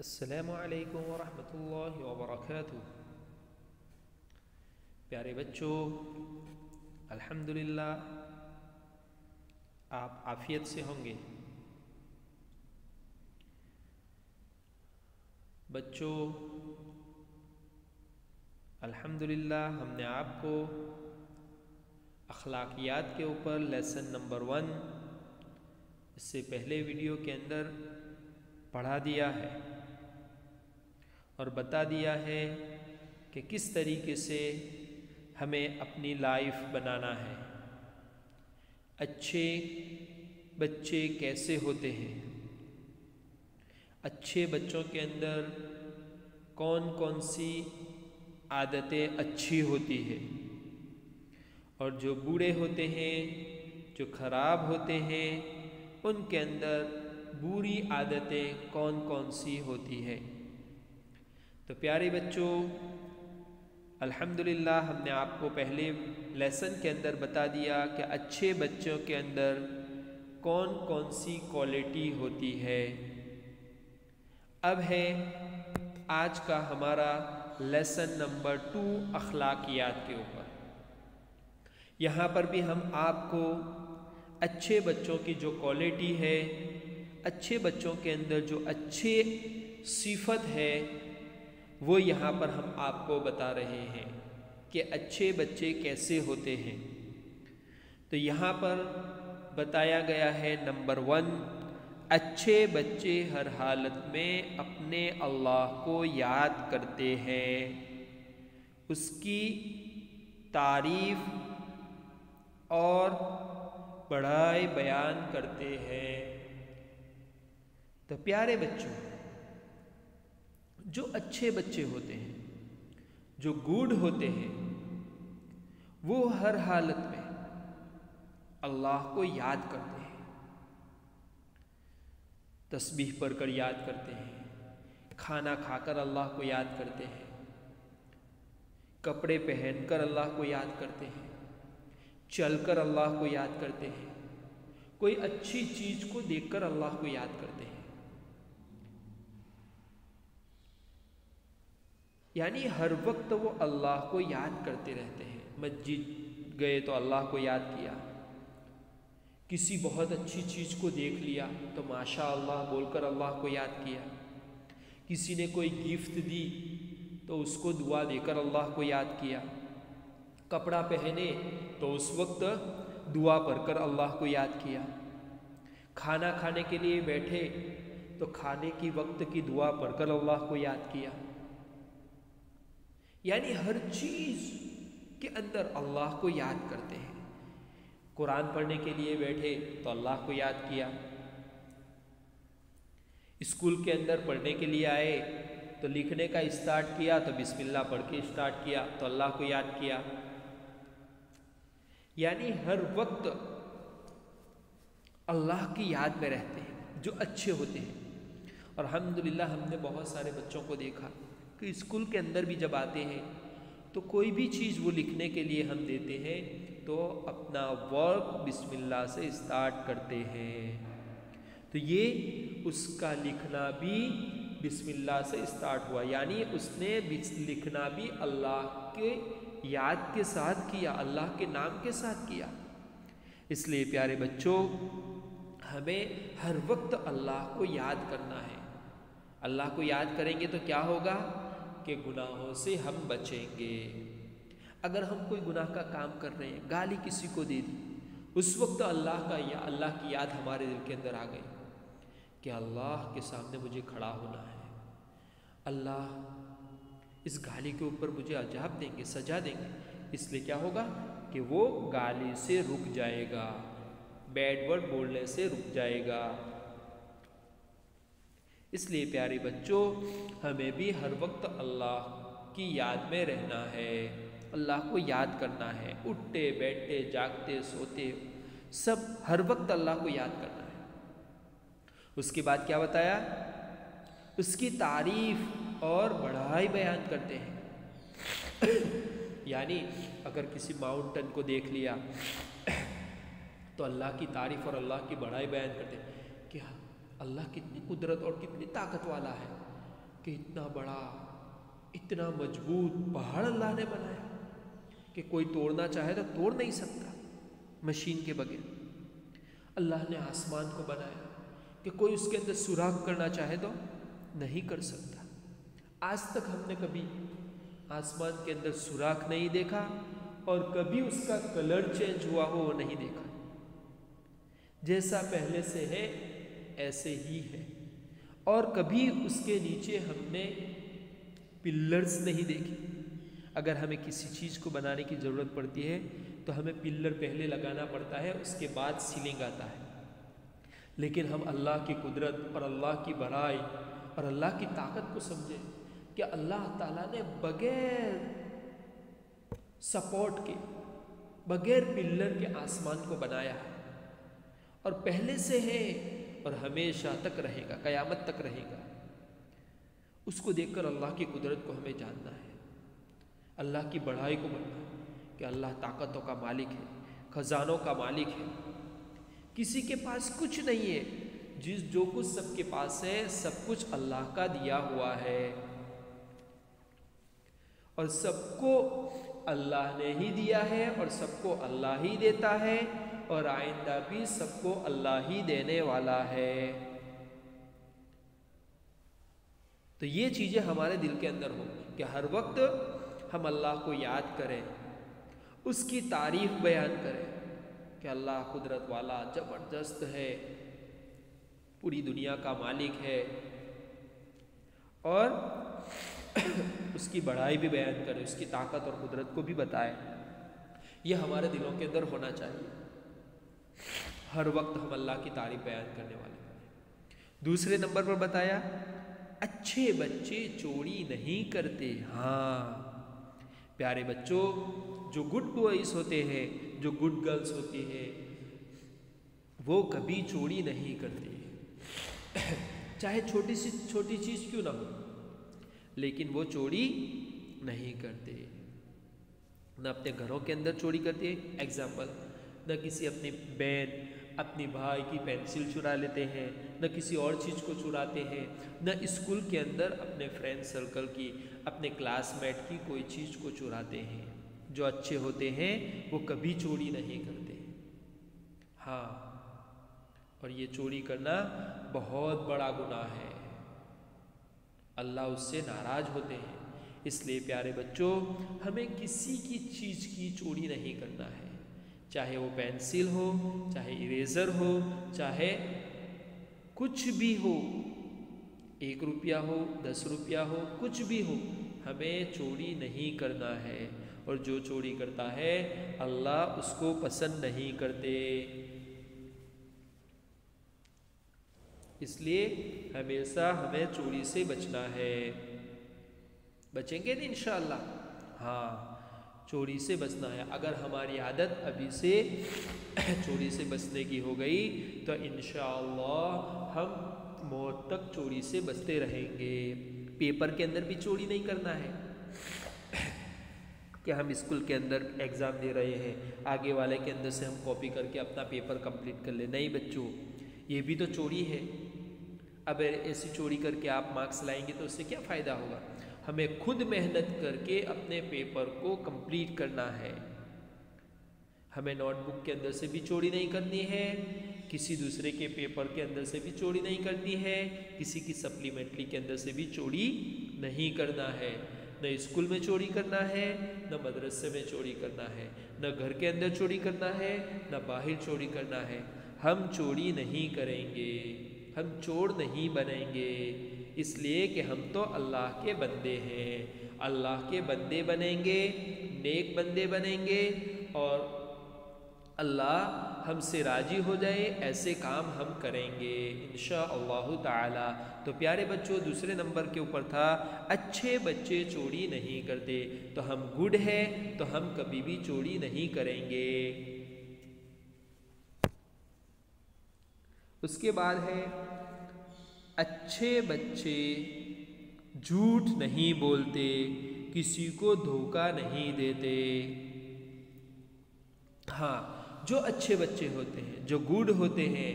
अस्सलामु अलैकुम वरहमतुल्लाहि वबरकातुहू। प्यारे बच्चों, अल्हम्दुलिल्लाह आप आफियत से होंगे। बच्चों, अल्हम्दुलिल्लाह हमने आपको अखलाकियात के ऊपर लेसन नंबर 1 इससे पहले वीडियो के अंदर पढ़ा दिया है और बता दिया है कि किस तरीके से हमें अपनी लाइफ बनाना है। अच्छे बच्चे कैसे होते हैं, अच्छे बच्चों के अंदर कौन कौन सी आदतें अच्छी होती है और जो बूढ़े होते हैं, जो खराब होते हैं, उनके अंदर बुरी आदतें कौन कौन सी होती है। तो प्यारे बच्चों, अल्हम्दुलिल्लाह हमने आपको पहले लेसन के अंदर बता दिया कि अच्छे बच्चों के अंदर कौन कौन सी क्वालिटी होती है। अब है आज का हमारा लेसन नंबर 2 अखलाकियात के ऊपर। यहाँ पर भी हम आपको अच्छे बच्चों की जो क्वालिटी है, अच्छे बच्चों के अंदर जो अच्छे सिफत है, वो यहाँ पर हम आपको बता रहे हैं कि अच्छे बच्चे कैसे होते हैं। तो यहाँ पर बताया गया है नंबर 1, अच्छे बच्चे हर हालत में अपने अल्लाह को याद करते हैं, उसकी तारीफ और बड़ाई बयान करते हैं। तो प्यारे बच्चों, जो अच्छे बच्चे होते हैं, जो गुड होते हैं, वो हर हालत में अल्लाह को याद करते हैं, तस्बीह पढ़कर याद करते हैं, खाना खाकर अल्लाह को याद करते हैं, कपड़े पहनकर अल्लाह को याद करते हैं, चलकर अल्लाह को याद करते हैं, कोई अच्छी चीज को देखकर अल्लाह को याद करते हैं। यानी हर वक्त वो अल्लाह को याद करते रहते हैं। मस्जिद गए तो अल्लाह को याद किया, किसी बहुत अच्छी चीज़ को देख लिया तो माशा अल्लाह बोलकर अल्लाह को याद किया, किसी ने कोई गिफ्ट दी तो उसको दुआ देकर अल्लाह को याद किया, कपड़ा पहने तो उस वक्त दुआ पढ़कर अल्लाह को याद किया, खाना खाने के लिए बैठे तो खाने की वक्त की दुआ पढ़कर अल्लाह को याद किया। यानी हर चीज के अंदर अल्लाह को याद करते हैं। कुरान पढ़ने के लिए बैठे तो अल्लाह को याद किया, स्कूल के अंदर पढ़ने के लिए आए तो लिखने का स्टार्ट किया तो बिस्मिल्लाह पढ़ के स्टार्ट किया तो अल्लाह को याद किया। यानी हर वक्त अल्लाह की याद में रहते हैं जो अच्छे होते हैं। और अल्हम्दुलिल्लाह हमने बहुत सारे बच्चों को देखा कि स्कूल के अंदर भी जब आते हैं तो कोई भी चीज़ वो लिखने के लिए हम देते हैं तो अपना वर्क बिस्मिल्लाह से स्टार्ट करते हैं। तो ये उसका लिखना भी बिस्मिल्लाह से स्टार्ट हुआ, यानी उसने लिखना भी अल्लाह के याद के साथ किया, अल्लाह के नाम के साथ किया। इसलिए प्यारे बच्चों, हमें हर वक्त अल्लाह को याद करना है। अल्लाह को याद करेंगे तो क्या होगा कि गुनाहों से हम बचेंगे। अगर हम कोई गुनाह का काम कर रहे हैं, गाली किसी को दे दी, उस वक्त अल्लाह की याद हमारे दिल के अंदर आ गई कि अल्लाह के सामने मुझे खड़ा होना है, अल्लाह इस गाली के ऊपर मुझे अजाब देंगे, सजा देंगे। इसलिए क्या होगा कि वो गाली से रुक जाएगा, बैड वर्ड बोलने से रुक जाएगा। इसलिए प्यारे बच्चों, हमें भी हर वक्त अल्लाह की याद में रहना है, अल्लाह को याद करना है। उठते बैठते जागते सोते सब हर वक्त अल्लाह को याद करना है। उसके बाद क्या बताया, उसकी तारीफ और बढ़ाई बयान करते हैं। यानी अगर किसी माउंटेन को देख लिया तो अल्लाह की तारीफ और अल्लाह की बढ़ाई बयान करते हैं कि अल्लाह कितनी कुदरत और कितनी ताकत वाला है। कि इतना बड़ा, इतना मजबूत पहाड़ अल्लाह ने बनाया कि कोई तोड़ना चाहे तो तोड़ नहीं सकता मशीन के बगैर। अल्लाह ने आसमान को बनाया कि कोई उसके अंदर सुराख करना चाहे तो नहीं कर सकता। आज तक हमने कभी आसमान के अंदर सुराख नहीं देखा और कभी उसका कलर चेंज हुआ हो वो नहीं देखा। जैसा पहले से है ऐसे ही है। और कभी उसके नीचे हमने पिल्लर्स नहीं देखे। अगर हमें किसी चीज़ को बनाने की ज़रूरत पड़ती है तो हमें पिल्लर पहले लगाना पड़ता है, उसके बाद सीलिंग आता है। लेकिन हम अल्लाह की कुदरत और अल्लाह की बड़ाई और अल्लाह की ताकत को समझें कि अल्लाह ताला ने बगैर सपोर्ट के, बगैर पिल्लर के आसमान को बनाया है और पहले से है और हमेशा तक रहेगा, क़यामत तक रहेगा। उसको देखकर अल्लाह की कुदरत को हमें जानना है, अल्लाह की बड़ाई को मानना है कि अल्लाह ताकतों का मालिक है, खजानों का मालिक है। किसी के पास कुछ नहीं है, जो कुछ सबके पास है सब कुछ अल्लाह का दिया हुआ है और सबको अल्लाह ने ही दिया है और सबको अल्लाह ही देता है और आइंदा भी सबको अल्लाह ही देने वाला है। तो ये चीज़ें हमारे दिल के अंदर हो कि हर वक्त हम अल्लाह को याद करें, उसकी तारीफ बयान करें कि अल्लाह कुदरत वाला, ज़बरदस्त है, पूरी दुनिया का मालिक है और उसकी बड़ाई भी बयान करें, उसकी ताकत और कुदरत को भी बताएं। यह हमारे दिलों के अंदर होना चाहिए। हर वक्त हम अल्लाह की तारीफ बयान करने वाले। दूसरे नंबर पर बताया, अच्छे बच्चे चोरी नहीं करते। हाँ प्यारे बच्चों, जो गुड बॉयज होते हैं, जो गुड गर्ल्स होती है, वो कभी चोरी नहीं करती। चाहे छोटी चीज़ क्यों ना हो, लेकिन वो चोरी नहीं करते। न अपने घरों के अंदर चोरी करते, एग्जाम्पल, न किसी अपनी बहन, अपनी भाई की पेंसिल चुरा लेते हैं, न किसी और चीज़ को चुराते हैं, न स्कूल के अंदर अपने फ्रेंड सर्कल की, अपने क्लासमेट की कोई चीज़ को चुराते हैं। जो अच्छे होते हैं वो कभी चोरी नहीं करते। हाँ, और ये चोरी करना बहुत बड़ा गुनाह है, अल्लाह उससे नाराज़ होते हैं। इसलिए प्यारे बच्चों, हमें किसी की चीज़ की चोरी नहीं करना है, चाहे वो पेंसिल हो, चाहे इरेज़र हो, चाहे कुछ भी हो, 1 रुपया हो, 10 रुपया हो, कुछ भी हो, हमें चोरी नहीं करना है। और जो चोरी करता है अल्लाह उसको पसंद नहीं करते। इसलिए हमेशा हमें चोरी से बचना है। बचेंगे ना इंशाअल्लाह? हाँ, चोरी से बचना है। अगर हमारी आदत अभी से चोरी से बचने की हो गई तो इंशाअल्लाह हम मौत तक चोरी से बचते रहेंगे। पेपर के अंदर भी चोरी नहीं करना है कि हम स्कूल के अंदर एग्ज़ाम दे रहे हैं, आगे वाले के अंदर से हम कॉपी करके अपना पेपर कंप्लीट कर ले। नहीं बच्चों, ये भी तो चोरी है। अब ऐसी चोरी करके आप मार्क्स लाएंगे तो उससे क्या फ़ायदा होगा? हमें खुद मेहनत करके अपने पेपर को कंप्लीट करना है। हमें नोटबुक के अंदर से भी चोरी नहीं करनी है, किसी दूसरे के पेपर के अंदर से भी चोरी नहीं करनी है, किसी की सप्लीमेंट्री के अंदर से भी चोरी नहीं करना है। न स्कूल में चोरी करना है, न मदरसे में चोरी करना है, न घर के अंदर चोरी करना है, न बाहर चोरी करना है। हम चोरी नहीं करेंगे, हम चोर नहीं बनेंगे, इसलिए कि हम तो अल्लाह के बंदे हैं। अल्लाह के बंदे बनेंगे, नेक बंदे बनेंगे और अल्लाह हमसे राज़ी हो जाए ऐसे काम हम करेंगे इंशाअल्लाहु ताला। तो प्यारे बच्चों, दूसरे नंबर के ऊपर था अच्छे बच्चे चोरी नहीं करते। तो हम गुड है तो हम कभी भी चोरी नहीं करेंगे। उसके बाद है अच्छे बच्चे झूठ नहीं बोलते, किसी को धोखा नहीं देते। हाँ, जो अच्छे बच्चे होते हैं, जो गुड होते हैं,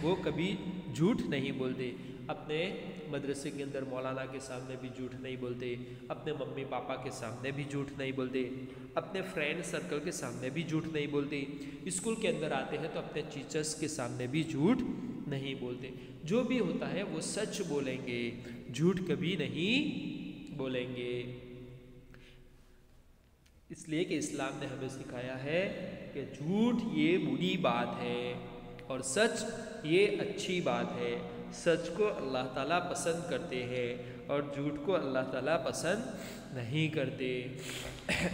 वो कभी झूठ नहीं बोलते। अपने मदरसे के अंदर मौलाना के सामने भी झूठ नहीं बोलते, अपने मम्मी पापा के सामने भी झूठ नहीं बोलते, अपने फ्रेंड सर्कल के सामने भी झूठ नहीं बोलते, स्कूल के अंदर आते हैं तो अपने टीचर्स के सामने भी झूठ नहीं बोलते। जो भी होता है वो सच बोलेंगे, झूठ कभी नहीं बोलेंगे। इसलिए कि इस्लाम ने हमें सिखाया है कि झूठ ये बुरी बात है और सच ये अच्छी बात है। सच को अल्लाह ताला पसंद करते हैं और झूठ को अल्लाह ताला पसंद नहीं करते।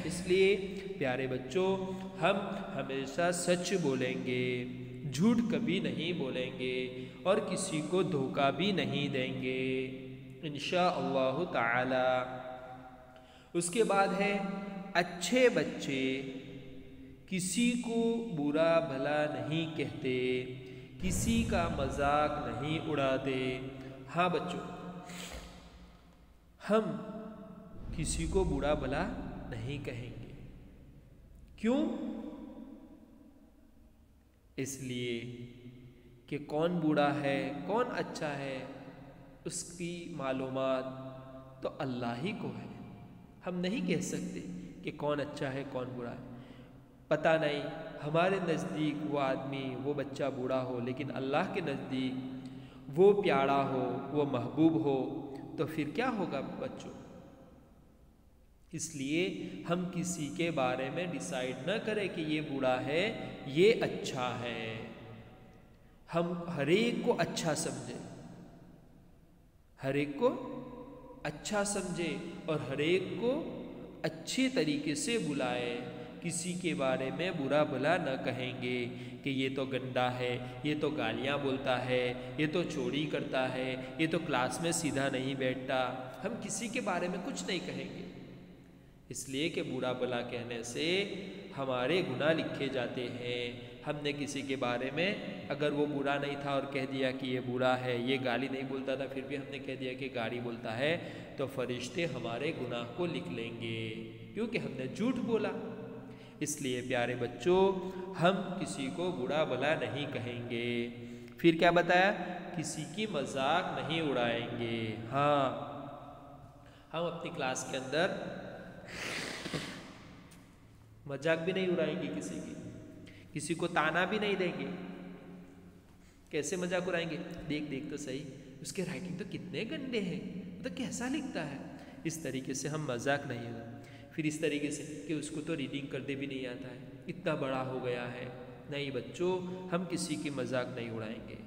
इसलिए प्यारे बच्चों, हम हमेशा सच बोलेंगे, झूठ कभी नहीं बोलेंगे और किसी को धोखा भी नहीं देंगे इंशाअल्लाह ताला। उसके बाद है अच्छे बच्चे किसी को बुरा भला नहीं कहते, किसी का मजाक नहीं उड़ाते। हाँ बच्चों, हम किसी को बुरा भला नहीं कहेंगे। क्यों? इसलिए कि कौन बूढ़ा है कौन अच्छा है उसकी मालूमात तो अल्लाह ही को है। हम नहीं कह सकते कि कौन अच्छा है कौन बुरा है। पता नहीं, हमारे नज़दीक वो आदमी वो बच्चा बूढ़ा हो, लेकिन अल्लाह के नज़दीक वो प्यारा हो, वो महबूब हो, तो फिर क्या होगा बच्चों? इसलिए हम किसी के बारे में डिसाइड न करें कि ये बूढ़ा है ये अच्छा है। हम हर एक को अच्छा समझे, हर एक को अच्छा समझे और हर एक को अच्छे तरीके से बुलाए। किसी के बारे में बुरा भला न कहेंगे कि ये तो गंदा है, ये तो गालियाँ बोलता है, ये तो चोरी करता है, ये तो क्लास में सीधा नहीं बैठता। हम किसी के बारे में कुछ नहीं कहेंगे, इसलिए कि बुरा भला कहने से हमारे गुनाह लिखे जाते हैं। हमने किसी के बारे में अगर वो बुरा नहीं था और कह दिया कि ये बुरा है, ये गाली नहीं बोलता था, फिर भी हमने कह दिया कि गाली बोलता है, तो फरिश्ते हमारे गुनाह को लिख लेंगे क्योंकि हमने झूठ बोला। इसलिए प्यारे बच्चों, हम किसी को बुरा भला नहीं कहेंगे। फिर क्या बताया? किसी की मजाक नहीं उड़ाएंगे। हाँ, हम अपनी क्लास के अंदर मजाक भी नहीं उड़ाएंगे किसी की, किसी को ताना भी नहीं देंगे। कैसे मजाक उड़ाएंगे? देख देख तो सही, उसके राइटिंग तो कितने गंदे हैं, तो कैसा लिखता है। इस तरीके से हम मजाक नहीं होगा। फिर इस तरीके से कि उसको तो रीडिंग करते भी नहीं आता है, इतना बड़ा हो गया है। नहीं बच्चों, हम किसी की मजाक नहीं उड़ाएंगे।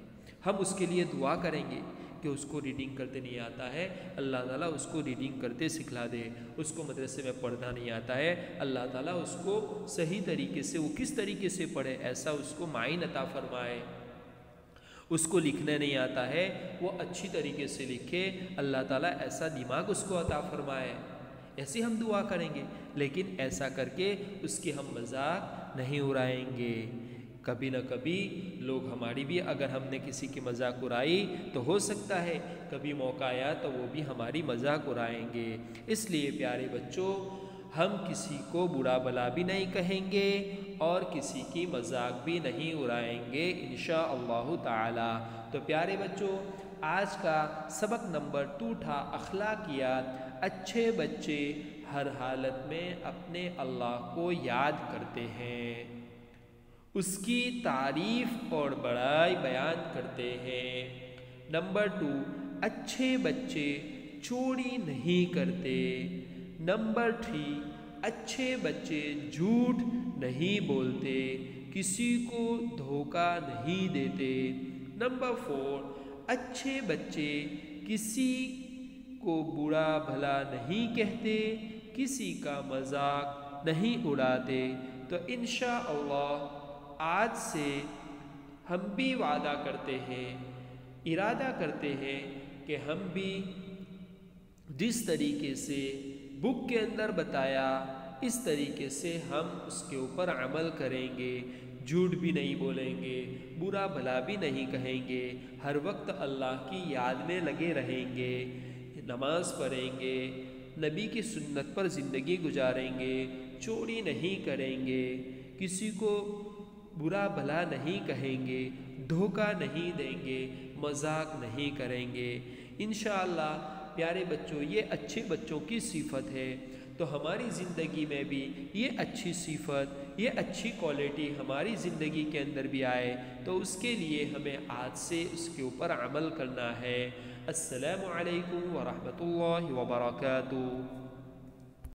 हम उसके लिए दुआ करेंगे कि उसको रीडिंग करते नहीं आता है, अल्लाह ताला उसको रीडिंग करते सिखला दे। उसको मदरसे में पढ़ना नहीं आता है, अल्लाह ताला उसको सही तरीके से वो किस तरीके से पढ़े ऐसा उसको माइन अता फरमाए। उसको लिखने नहीं आता है, वो अच्छी तरीके से लिखे, अल्लाह ताला ऐसा दिमाग उसको अता फरमाए। ऐसे हम दुआ करेंगे, लेकिन ऐसा करके उसकी हम मजाक नहीं उड़ाएंगे। कभी न कभी लोग हमारी भी, अगर हमने किसी की मजाक उड़ाई तो हो सकता है कभी मौका आया तो वो भी हमारी मजाक उड़ाएंगे। इसलिए प्यारे बच्चों, हम किसी को बुरा भला भी नहीं कहेंगे और किसी की मजाक भी नहीं उड़ाएंगे इंशाअल्लाह ताला। तो प्यारे बच्चों, आज का सबक नंबर 2 था अखलाकियात। अच्छे बच्चे हर हालत में अपने अल्लाह को याद करते हैं, उसकी तारीफ और बड़ाई बयान करते हैं। नंबर 2, अच्छे बच्चे चोरी नहीं करते। नंबर 3, अच्छे बच्चे झूठ नहीं बोलते, किसी को धोखा नहीं देते। नंबर 4, अच्छे बच्चे किसी को बुरा भला नहीं कहते, किसी का मजाक नहीं उड़ाते। तो इंशाअल्लाह आज से हम भी वादा करते हैं, इरादा करते हैं कि हम भी जिस तरीके से बुक के अंदर बताया इस तरीके से हम उसके ऊपर अमल करेंगे। झूठ भी नहीं बोलेंगे, बुरा भला भी नहीं कहेंगे, हर वक्त अल्लाह की याद में लगे रहेंगे, नमाज पढ़ेंगे, नबी की सुन्नत पर ज़िंदगी गुजारेंगे, चोरी नहीं करेंगे, किसी को बुरा भला नहीं कहेंगे, धोखा नहीं देंगे, मजाक नहीं करेंगे। इंशाअल्लाह प्यारे बच्चों, ये अच्छे बच्चों की सिफत है। तो हमारी ज़िंदगी में भी ये अच्छी सिफत, ये अच्छी क्वालिटी हमारी ज़िंदगी के अंदर भी आए, तो उसके लिए हमें आज से उसके ऊपर अमल करना है। अस्सलामु अलैकुम व रहमतुल्लाहि व बरकातुहू।